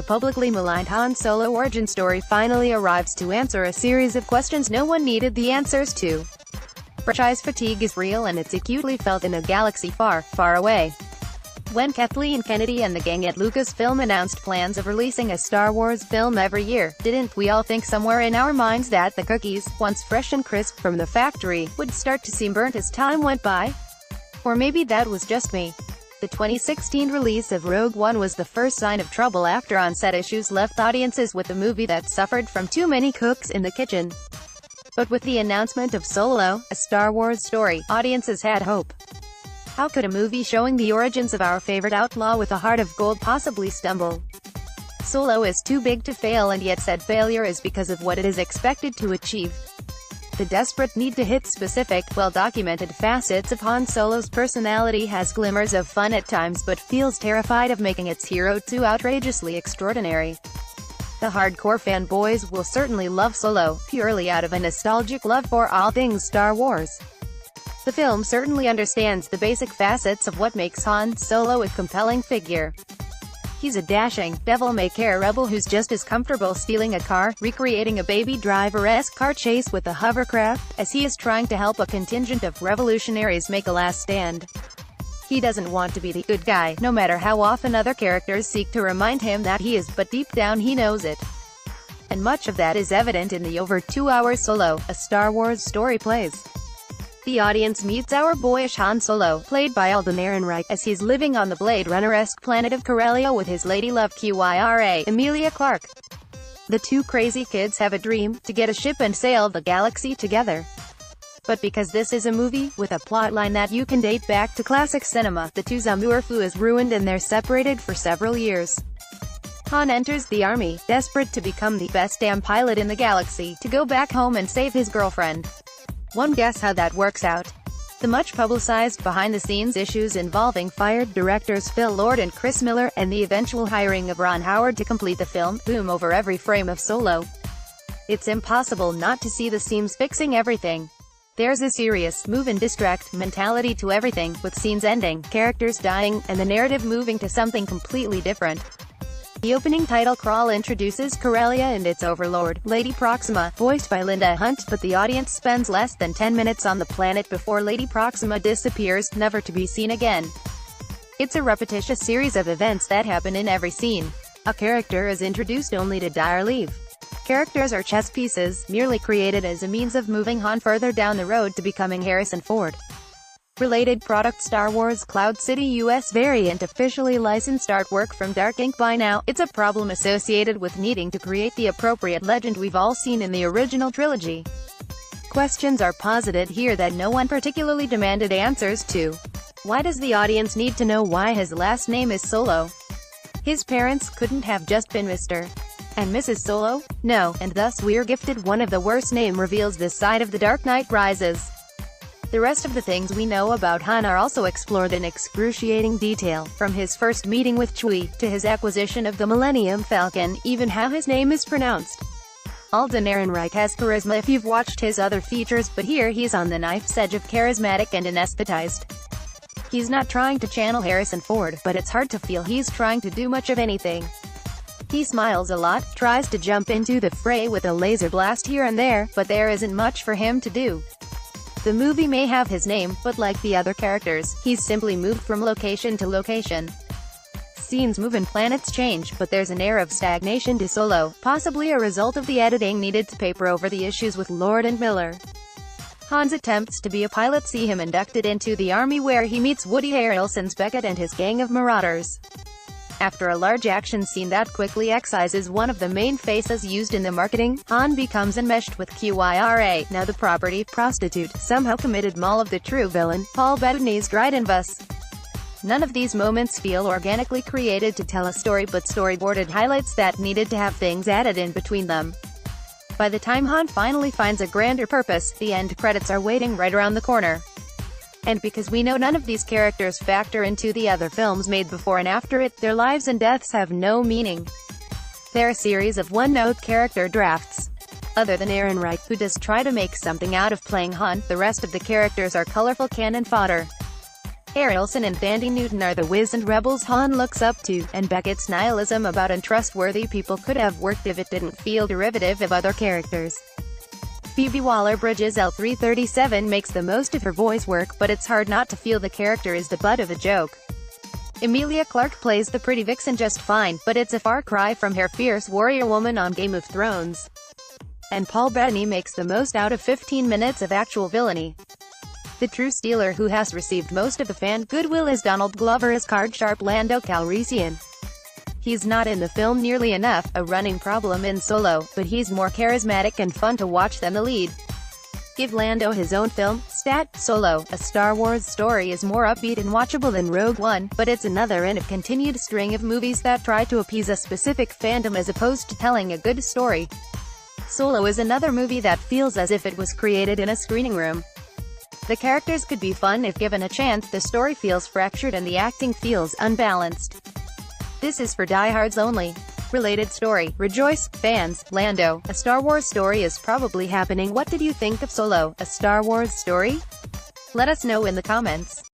publicly maligned Han Solo origin story finally arrives to answer a series of questions no one needed the answers to. Franchise fatigue is real and it's acutely felt in a galaxy far, far away. When Kathleen Kennedy and the gang at Lucasfilm announced plans of releasing a Star Wars film every year, didn't we all think somewhere in our minds that the cookies, once fresh and crisp from the factory, would start to seem burnt as time went by? Or maybe that was just me. The 2016 release of Rogue One was the first sign of trouble after on-set issues left audiences with a movie that suffered from too many cooks in the kitchen. But with the announcement of Solo, a Star Wars story, audiences had hope. How could a movie showing the origins of our favorite outlaw with a heart of gold possibly stumble? Solo is too big to fail, and yet said failure is because of what it is expected to achieve. The desperate need to hit specific, well-documented facets of Han Solo's personality has glimmers of fun at times but feels terrified of making its hero too outrageously extraordinary. The hardcore fanboys will certainly love Solo, purely out of a nostalgic love for all things Star Wars. The film certainly understands the basic facets of what makes Han Solo a compelling figure. He's a dashing, devil-may-care rebel who's just as comfortable stealing a car, recreating a Baby Driver-esque car chase with a hovercraft, as he is trying to help a contingent of revolutionaries make a last stand. He doesn't want to be the good guy, no matter how often other characters seek to remind him that he is, but deep down he knows it. And much of that is evident in the over 2-hour Solo, a Star Wars story plays. The audience meets our boyish Han Solo, played by Alden Ehrenreich, as he's living on the Blade Runner-esque planet of Corellia with his lady love Kyra, Emilia Clarke. The two crazy kids have a dream, to get a ship and sail the galaxy together. But because this is a movie, with a plotline that you can date back to classic cinema, the two's amour fou is ruined and they're separated for several years. Han enters the army, desperate to become the best damn pilot in the galaxy, to go back home and save his girlfriend. One guess how that works out. The much-publicized behind-the-scenes issues involving fired directors Phil Lord and Chris Miller, and the eventual hiring of Ron Howard to complete the film, boom over every frame of Solo. It's impossible not to see the seams fixing everything. There's a serious, move and distract mentality to everything, with scenes ending, characters dying, and the narrative moving to something completely different. The opening title crawl introduces Corellia and its overlord, Lady Proxima, voiced by Linda Hunt, but the audience spends less than 10 minutes on the planet before Lady Proxima disappears, never to be seen again. It's a repetitious series of events that happen in every scene. A character is introduced only to die or leave. Characters are chess pieces, merely created as a means of moving Han further down the road to becoming Harrison Ford. Related product: Star Wars Cloud City US variant, officially licensed artwork from Dark Ink. By now, it's a problem associated with needing to create the appropriate legend we've all seen in the original trilogy. Questions are posited here that no one particularly demanded answers to. Why does the audience need to know why his last name is Solo? His parents couldn't have just been Mr. and Mrs. Solo? No, and thus we're gifted one of the worst name reveals this side of The Dark Knight Rises. The rest of the things we know about Han are also explored in excruciating detail, from his first meeting with Chewie, to his acquisition of the Millennium Falcon, even how his name is pronounced. Alden Ehrenreich has charisma if you've watched his other features, but here he's on the knife's edge of charismatic and anesthetized. He's not trying to channel Harrison Ford, but it's hard to feel he's trying to do much of anything. He smiles a lot, tries to jump into the fray with a laser blast here and there, but there isn't much for him to do. The movie may have his name, but like the other characters, he's simply moved from location to location. Scenes move and planets change, but there's an air of stagnation to Solo, possibly a result of the editing needed to paper over the issues with Lord and Miller. Han's attempts to be a pilot see him inducted into the army, where he meets Woody Harrelson's Beckett and his gang of marauders. After a large action scene that quickly excises one of the main faces used in the marketing, Han becomes enmeshed with Kyra, now the property prostitute, somehow committed Maul of the true villain, Paul Bettany's Dryden Bus. None of these moments feel organically created to tell a story, but storyboarded highlights that needed to have things added in between them. By the time Han finally finds a grander purpose, the end credits are waiting right around the corner. And because we know none of these characters factor into the other films made before and after it, their lives and deaths have no meaning. They're a series of one-note character drafts. Other than Ehrenreich, who does try to make something out of playing Han, the rest of the characters are colorful cannon fodder. Harrelson and Thandie Newton are the wizened rebels Han looks up to, and Beckett's nihilism about untrustworthy people could have worked if it didn't feel derivative of other characters. Phoebe Waller-Bridges' L337 makes the most of her voice work, but it's hard not to feel the character is the butt of a joke. Emilia Clarke plays the pretty vixen just fine, but it's a far cry from her fierce warrior woman on Game of Thrones. And Paul Bettany makes the most out of 15 minutes of actual villainy. The true Steeler who has received most of the fan goodwill is Donald Glover as card-sharp Lando Calrissian. He's not in the film nearly enough, a running problem in Solo, but he's more charismatic and fun to watch than the lead. Give Lando his own film. Solo, a Star Wars story is more upbeat and watchable than Rogue One, but it's another in a continued string of movies that try to appease a specific fandom as opposed to telling a good story. Solo is another movie that feels as if it was created in a screening room. The characters could be fun if given a chance, the story feels fractured and the acting feels unbalanced. This is for diehards only. Related story. Rejoice, fans. Lando, a Star Wars story is probably happening. What did you think of Solo, a Star Wars story? Let us know in the comments.